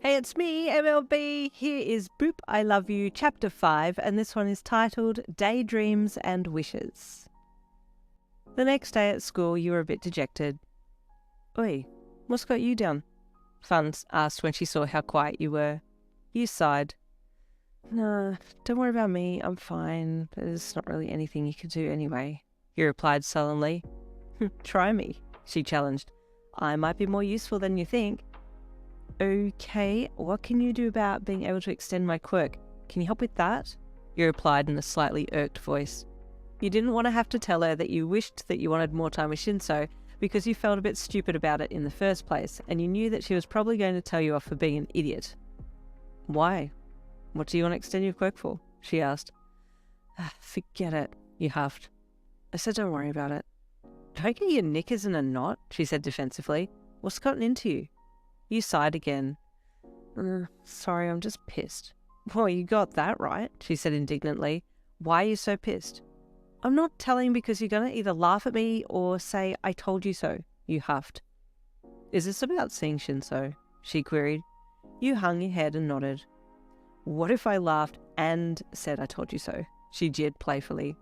Hey, it's me, MLB. Here is Boop, I Love You, Chapter 5, and this one is titled Daydreams and Wishes. The next day at school, you were a bit dejected. Oi, what's got you down? Fun asked when she saw how quiet you were. You sighed. Nah, don't worry about me, I'm fine. There's not really anything you could do anyway, you replied sullenly. Try me, she challenged. I might be more useful than you think. Okay, what can you do about being able to extend my quirk? Can you help with that? You replied in a slightly irked voice. You didn't want to have to tell her that you wished that you wanted more time with Shinsou because you felt a bit stupid about it in the first place, and you knew that she was probably going to tell you off for being an idiot. Why? What do you want to extend your quirk for? She asked. Forget it, you huffed. I said don't worry about it. Don't get your knickers in a knot, she said defensively. What's gotten into you? You sighed again. Sorry, I'm just pissed. Well, you got that right, she said indignantly. Why are you so pissed? I'm not telling because you're going to either laugh at me or say, I told you so, you huffed. Is this about seeing Shinsou? She queried. You hung your head and nodded. What if I laughed and said I told you so? She jeered playfully.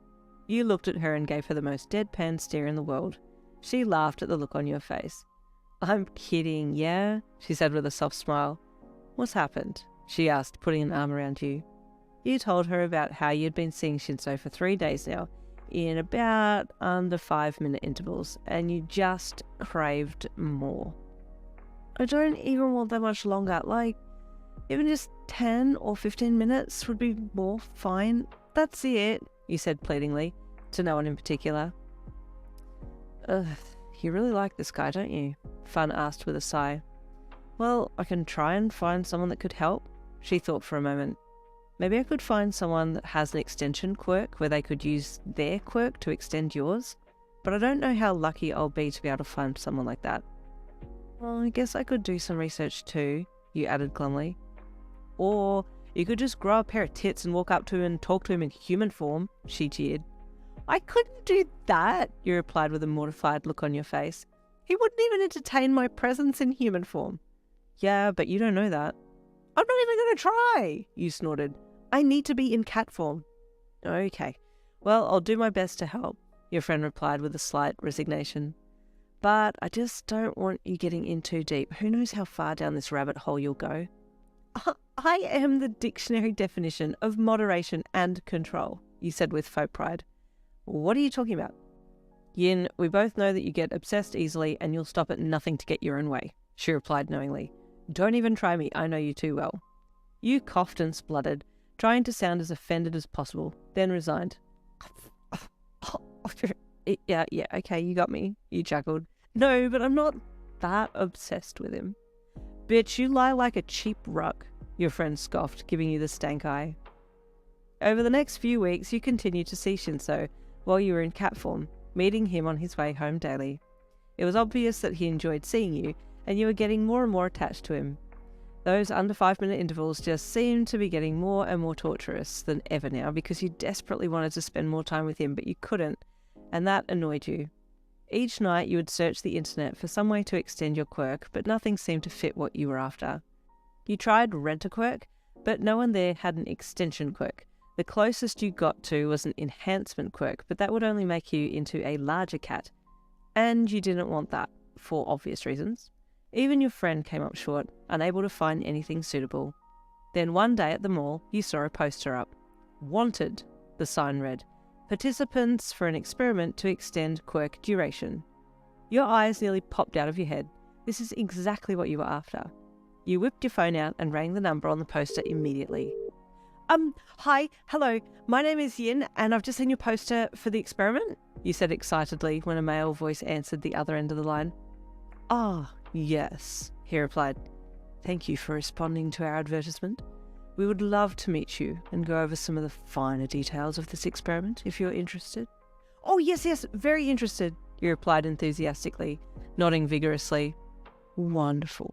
You looked at her and gave her the most deadpan stare in the world. She laughed at the look on your face. I'm kidding, yeah? She said with a soft smile. What's happened? She asked, putting an arm around you. You told her about how you'd been seeing Shinsou for 3 days now, in about under 5-minute intervals, and you just craved more. I don't even want that much longer, even just 10 or 15 minutes would be more fine. That's it, you said pleadingly, to no one in particular. Ugh, you really like this guy, don't you? Fun asked with a sigh. Well, I can try and find someone that could help. She thought for a moment. Maybe I could find someone that has an extension quirk where they could use their quirk to extend yours, but I don't know how lucky I'll be to be able to find someone like that. Well, I guess I could do some research too, you added glumly. Or you could just grow a pair of tits and walk up to him and talk to him in human form, she jeered. I couldn't do that, you replied with a mortified look on your face. He wouldn't even entertain my presence in human form. Yeah, but you don't know that. I'm not even going to try, you snorted. I need to be in cat form. Okay, well, I'll do my best to help, your friend replied with a slight resignation. But I just don't want you getting in too deep. Who knows how far down this rabbit hole you'll go? I am the dictionary definition of moderation and control, you said with faux pride. What are you talking about? Yin, we both know that you get obsessed easily and you'll stop at nothing to get your own way, she replied knowingly. Don't even try me, I know you too well. You coughed and spluttered, trying to sound as offended as possible, then resigned. Yeah, okay, you got me, you chuckled. No, but I'm not that obsessed with him. Bitch, you lie like a cheap ruck, your friend scoffed, giving you the stank eye. Over the next few weeks, you continued to see Shinsou while you were in cat form, meeting him on his way home daily. It was obvious that he enjoyed seeing you, and you were getting more and more attached to him. Those under 5-minute intervals just seemed to be getting more and more torturous than ever now because you desperately wanted to spend more time with him, but you couldn't, and that annoyed you. Each night you would search the internet for some way to extend your quirk, but nothing seemed to fit what you were after. You tried rent-a-quirk, but no one there had an extension quirk. The closest you got to was an enhancement quirk, but that would only make you into a larger cat. And you didn't want that, for obvious reasons. Even your friend came up short, unable to find anything suitable. Then one day at the mall, you saw a poster up. Wanted, the sign read. Participants for an experiment to extend quirk duration. Your eyes nearly popped out of your head. This is exactly what you were after. You whipped your phone out and rang the number on the poster immediately. Hi, hello, my name is Yin and I've just seen your poster for the experiment, you said excitedly when a male voice answered the other end of the line. Ah, yes, he replied. Thank you for responding to our advertisement. We would love to meet you and go over some of the finer details of this experiment if you're interested. Oh, yes, very interested, you replied enthusiastically, nodding vigorously. Wonderful.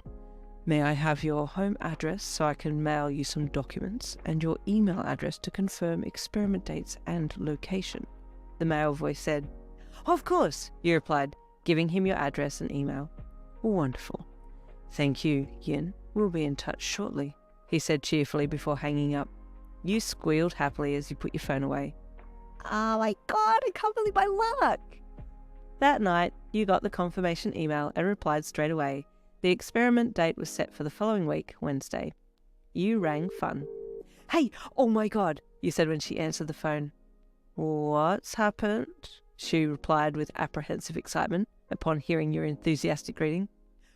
May I have your home address so I can mail you some documents and your email address to confirm experiment dates and location? The male voice said. Of course, you replied, giving him your address and email. Wonderful. Thank you, Yin. We'll be in touch shortly, he said cheerfully before hanging up. You squealed happily as you put your phone away. Oh my god, I can't believe my luck! That night, you got the confirmation email and replied straight away. The experiment date was set for the following week, Wednesday. You rang Fun. Hey, oh my god, you said when she answered the phone. What's happened? She replied with apprehensive excitement upon hearing your enthusiastic greeting.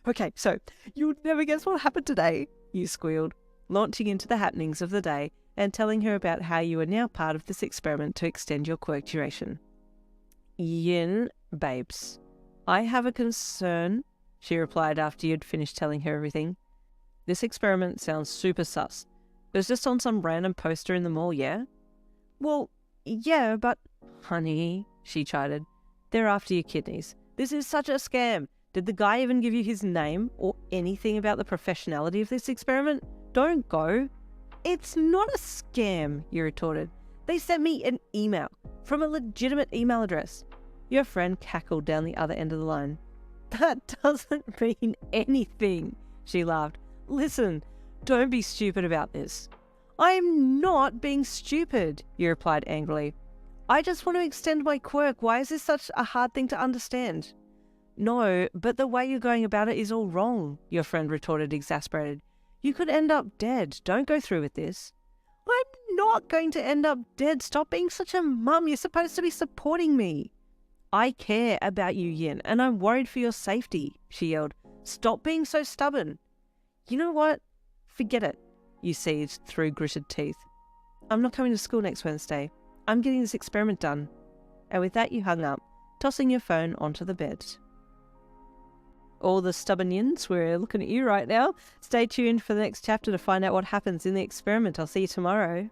Okay, so, you'll never guess what happened today, you squealed, launching into the happenings of the day and telling her about how you are now part of this experiment to extend your quirk duration. Yin, babes, I have a concern, she replied after you'd finished telling her everything. This experiment sounds super sus. It was just on some random poster in the mall, yeah? Well, yeah, but... Honey, she chided, they're after your kidneys. This is such a scam. Did the guy even give you his name or anything about the professionality of this experiment? Don't go. It's not a scam, you retorted. They sent me an email from a legitimate email address. Your friend cackled down the other end of the line. That doesn't mean anything, she laughed. Listen, don't be stupid about this. I'm not being stupid, you replied angrily. I just want to extend my quirk. Why is this such a hard thing to understand? No, but the way you're going about it is all wrong, your friend retorted, exasperated. You could end up dead. Don't go through with this. I'm not going to end up dead. Stop being such a mum. You're supposed to be supporting me. I care about you, Yin, and I'm worried for your safety, she yelled. Stop being so stubborn. You know what? Forget it, you seethed through gritted teeth. I'm not coming to school next Wednesday. I'm getting this experiment done. And with that you hung up, tossing your phone onto the bed. All the stubborn yins, we're looking at you right now. Stay tuned for the next chapter to find out what happens in the experiment. I'll see you tomorrow.